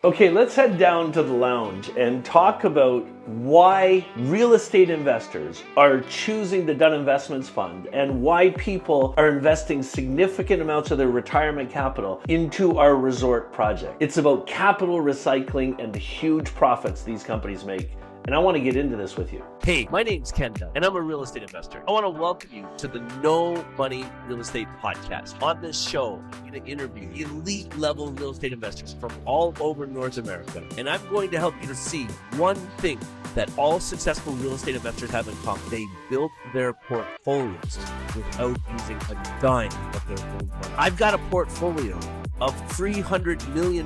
Okay, let's head down to the lounge and talk about why real estate investors are choosing the Dunn Investments Fund and why people are investing significant amounts of their retirement capital into our resort project. It's about capital recycling and the huge profits these companies make. And I want to get into this with you. Hey, my name's Ken Dunn, and I'm a real estate investor. I want to welcome you to the No Money Real Estate Podcast. On this show, I'm going to interview elite level real estate investors from all over North America. And I'm going to help you to see one thing that all successful real estate investors have in common. They built their portfolios without using a dime of their own money. I've got a portfolio of $300 million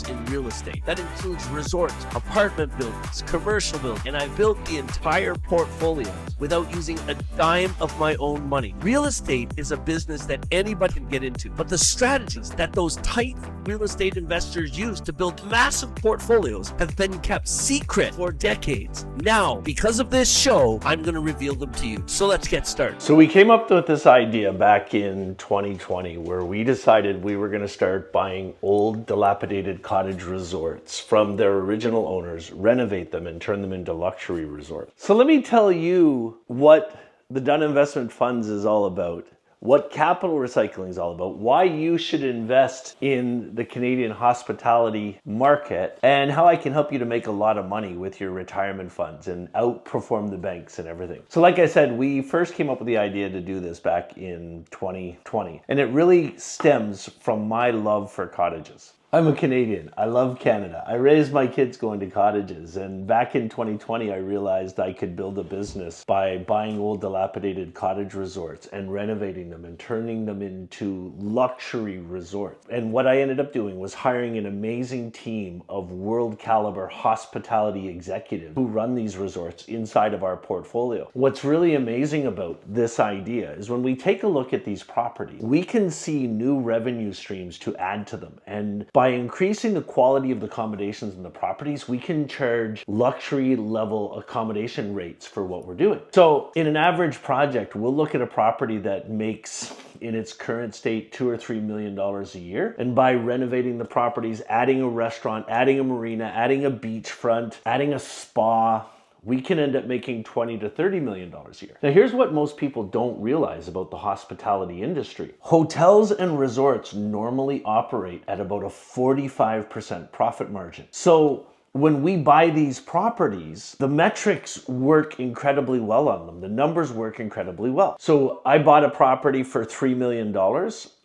in real estate. That includes resorts, apartment buildings, commercial buildings, and I built the entire portfolio without using a dime of my own money. Real estate is a business that anybody can get into, but the strategies that those tight real estate investors use to build massive portfolios have been kept secret for decades. Now, because of this show, I'm going to reveal them to you. So let's get started. So we came up with this idea back in 2020 where we decided we were going to start buying old dilapidated cottage resorts from their original owners, renovate them and turn them into luxury resorts. So let me tell you what the Dunn Investment Funds is all about, what capital recycling is all about, why you should invest in the Canadian hospitality market, and how I can help you to make a lot of money with your retirement funds and outperform the banks and everything. So like I said, we first came up with the idea to do this back in 2020, and it really stems from my love for cottages. I'm a Canadian. I love Canada. I raised my kids going to cottages, and back in 2020 I realized I could build a business by buying old dilapidated cottage resorts and renovating them and turning them into luxury resorts. And what I ended up doing was hiring an amazing team of world caliber hospitality executives who run these resorts inside of our portfolio. What's really amazing about this idea is when we take a look at these properties, we can see new revenue streams to add to them. And by increasing the quality of the accommodations in the properties, we can charge luxury level accommodation rates for what we're doing. So in an average project, we'll look at a property that makes in its current state $2 or $3 million a year. And by renovating the properties, adding a restaurant, adding a marina, adding a beachfront, adding a spa, we can end up making $20 to $30 million a year. Now, here's what most people don't realize about the hospitality industry. Hotels and resorts normally operate at about a 45% profit margin. So when we buy these properties, the metrics work incredibly well on them. The numbers work incredibly well. So I bought a property for $3 million.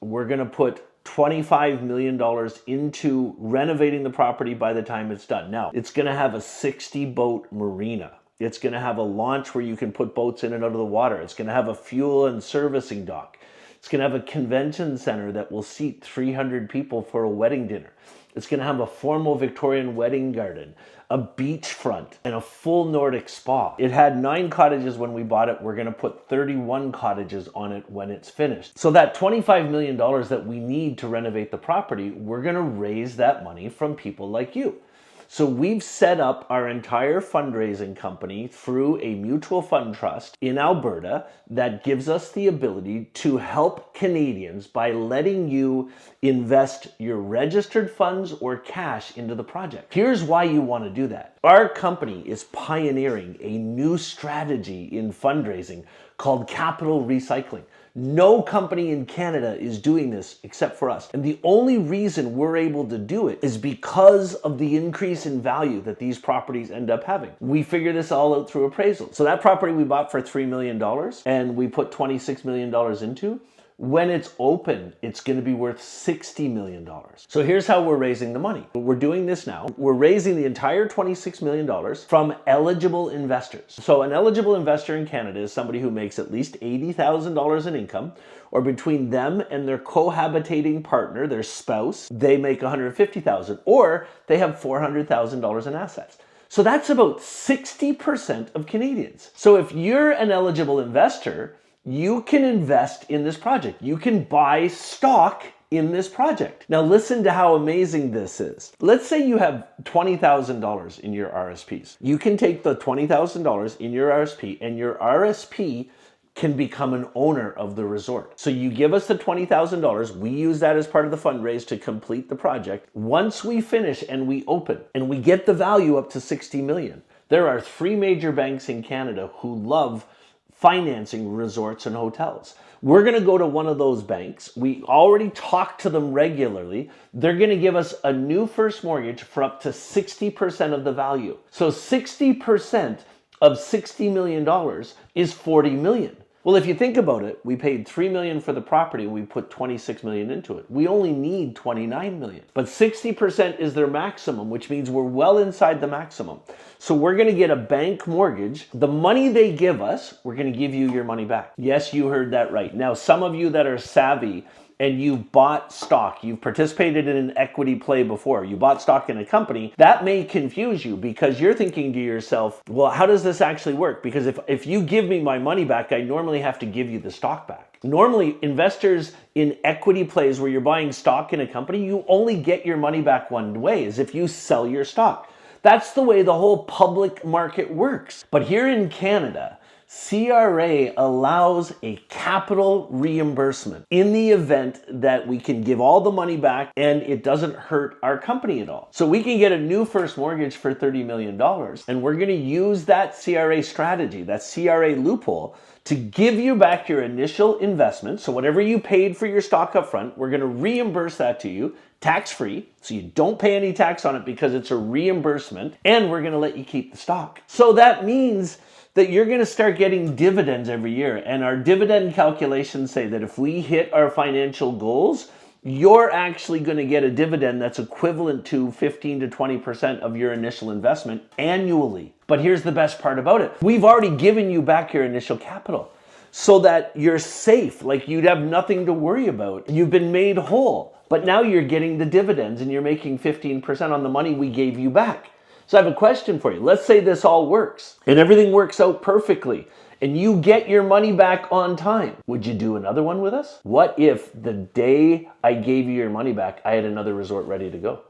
We're going to put $25 million into renovating the property by the time it's done. Now, it's going to have a 60-boat marina. It's going to have a launch where you can put boats in and out of the water. It's going to have a fuel and servicing dock. It's going to have a convention center that will seat 300 people for a wedding dinner. It's going to have a formal Victorian wedding garden, a beachfront, and a full Nordic spa. It had 9 cottages when we bought it. We're going to put 31 cottages on it when it's finished. So that $25 million that we need to renovate the property, we're going to raise that money from people like you. So we've set up our entire fundraising company through a mutual fund trust in Alberta that gives us the ability to help Canadians by letting you invest your registered funds or cash into the project. Here's why you want to do that. Our company is pioneering a new strategy in fundraising called capital recycling. No company in Canada is doing this except for us. And the only reason we're able to do it is because of the increase in value that these properties end up having. We figure this all out through appraisal. So that property we bought for $3 million and we put $26 million into, when it's open, it's going to be worth $60 million. So here's how we're raising the money. We're doing this now. We're raising the entire $26 million from eligible investors. So an eligible investor in Canada is somebody who makes at least $80,000 in income, or between them and their cohabitating partner, their spouse, they make $150,000, or they have $400,000 in assets. So that's about 60% of Canadians. So if you're an eligible investor, you can invest in this project. You can buy stock in this project. Now listen to how amazing this is. Let's say you have $20,000 in your RSPs. You can take the $20,000 in your RSP, and your RSP can become an owner of the resort. So you give us the $20,000, we use that as part of the fundraise to complete the project. Once we finish and we open and we get the value up to 60 million, there are 3 major banks in Canada who love financing resorts and hotels. We're going to go to one of those banks. We already talk to them regularly. They're going to give us a new first mortgage for up to 60% of the value. So 60% of $60 million is 40 million. Well, if you think about it, we paid 3 million for the property and we put 26 million into it. We only need 29 million. But 60% is their maximum, which means we're well inside the maximum. So we're going to get a bank mortgage. The money they give us, we're going to give you your money back. Yes, you heard that right. Now, some of you that are savvy and you bought stock, you've participated in an equity play before, you bought stock in a company, that may confuse you because you're thinking to yourself, well, how does this actually work? Because if you give me my money back, I normally have to give you the stock back. Normally, investors in equity plays where you're buying stock in a company, you only get your money back one way, is if you sell your stock. That's the way the whole public market works. But here in Canada, CRA allows a capital reimbursement in the event that we can give all the money back and it doesn't hurt our company at all. So we can get a new first mortgage for $30 million and we're going to use that CRA strategy, that CRA loophole, to give you back your initial investment. So whatever you paid for your stock up front, we're going to reimburse that to you tax-free. So you don't pay any tax on it because it's a reimbursement, and we're going to let you keep the stock. So that means that you're going to start getting dividends every year. And our dividend calculations say that if we hit our financial goals, you're actually going to get a dividend that's equivalent to 15 to 20% of your initial investment annually. But here's the best part about it. We've already given you back your initial capital so that you're safe, like you'd have nothing to worry about. You've been made whole, but now you're getting the dividends and you're making 15% on the money we gave you back. So I have a question for you. Let's say this all works and everything works out perfectly and you get your money back on time. Would you do another one with us? What if the day I gave you your money back, I had another resort ready to go?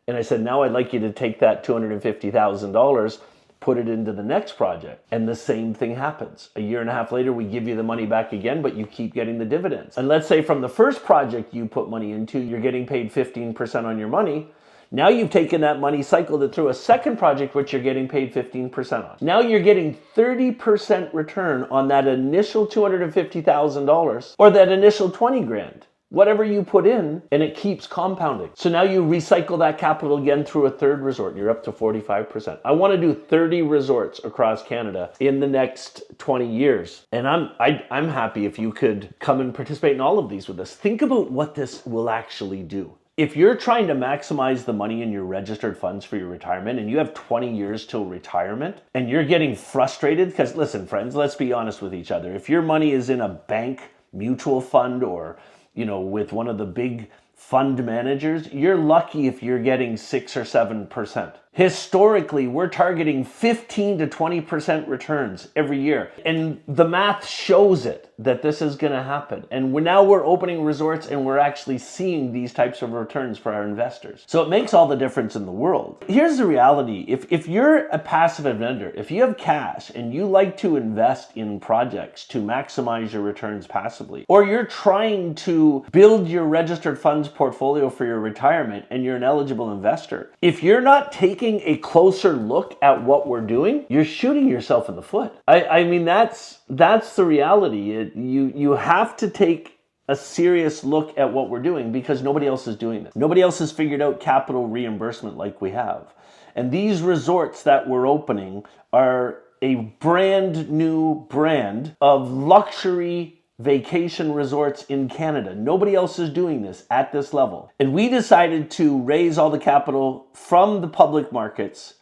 And I said, now I'd like you to take that $250,000, put it into the next project. And the same thing happens. A year and a half later, we give you the money back again, but you keep getting the dividends. And let's say from the first project you put money into, you're getting paid 15% on your money. Now you've taken that money, cycled it through a second project, which you're getting paid 15% on. Now you're getting 30% return on that initial $250,000 or that initial 20 grand. Whatever you put in, and it keeps compounding. So now you recycle that capital again through a third resort, and you're up to 45%. I want to do 30 resorts across Canada in the next 20 years. And I'm happy if you could come and participate in all of these with us. Think about what this will actually do. If you're trying to maximize the money in your registered funds for your retirement and you have 20 years till retirement and you're getting frustrated, because listen, friends, let's be honest with each other. If your money is in a bank mutual fund or, with one of the big fund managers, you're lucky if you're getting 6 or 7%. Historically, we're targeting 15 to 20% returns every year. And the math shows it that this is going to happen. And now we're opening resorts and we're actually seeing these types of returns for our investors. So it makes all the difference in the world. Here's the reality. If you're a passive investor, if you have cash and you like to invest in projects to maximize your returns passively, or you're trying to build your registered funds portfolio for your retirement and you're an eligible investor, if you're not taking a closer look at what we're doing, you're shooting yourself in the foot. I mean, that's the reality. You have to take a serious look at what we're doing because nobody else is doing this. Nobody else has figured out capital reimbursement like we have. And these resorts that we're opening are a brand new brand of luxury vacation resorts in Canada. Nobody else is doing this at this level. And we decided to raise all the capital from the public markets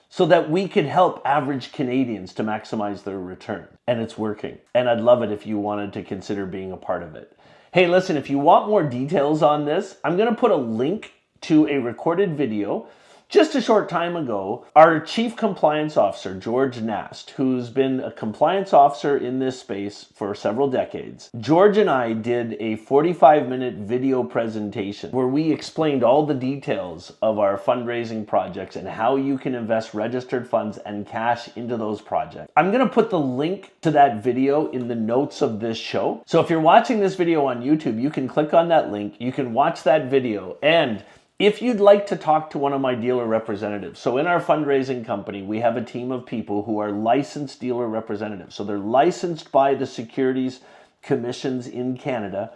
so that we could help average Canadians to maximize their return. And it's working. And I'd love it if you wanted to consider being a part of it. Hey, listen, if you want more details on this, I'm going to put a link to a recorded video Just a short time ago, our Chief Compliance Officer, George Nast, who's been a compliance officer in this space for several decades, George and I did a 45-minute video presentation where we explained all the details of our fundraising projects and how you can invest registered funds and cash into those projects. I'm going to put the link to that video in the notes of this show. So if you're watching this video on YouTube, you can click on that link, you can watch that video, and if you'd like to talk to one of my dealer representatives, so in our fundraising company, we have a team of people who are licensed dealer representatives. So they're licensed by the securities commissions in Canada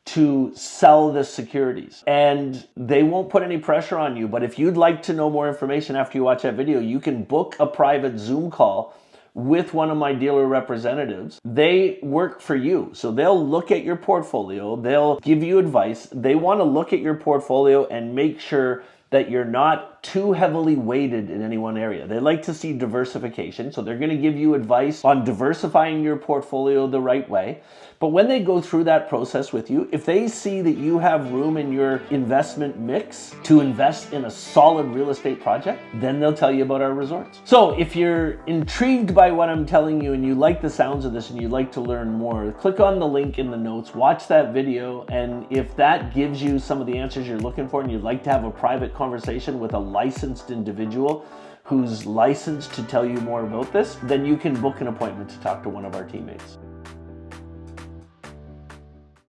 to sell the securities. And they won't put any pressure on you, but if you'd like to know more information after you watch that video, you can book a private Zoom call with one of my dealer representatives. They work for you. So they'll look at your portfolio, they'll give you advice. They want to look at your portfolio and make sure that you're not too heavily weighted in any one area. They like to see diversification. So they're going to give you advice on diversifying your portfolio the right way. But when they go through that process with you, if they see that you have room in your investment mix to invest in a solid real estate project, then they'll tell you about our resorts. So if you're intrigued by what I'm telling you and you like the sounds of this and you'd like to learn more, click on the link in the notes, watch that video, and if that gives you some of the answers you're looking for and you'd like to have a private conversation with a licensed individual who's licensed to tell you more about this, then you can book an appointment to talk to one of our teammates.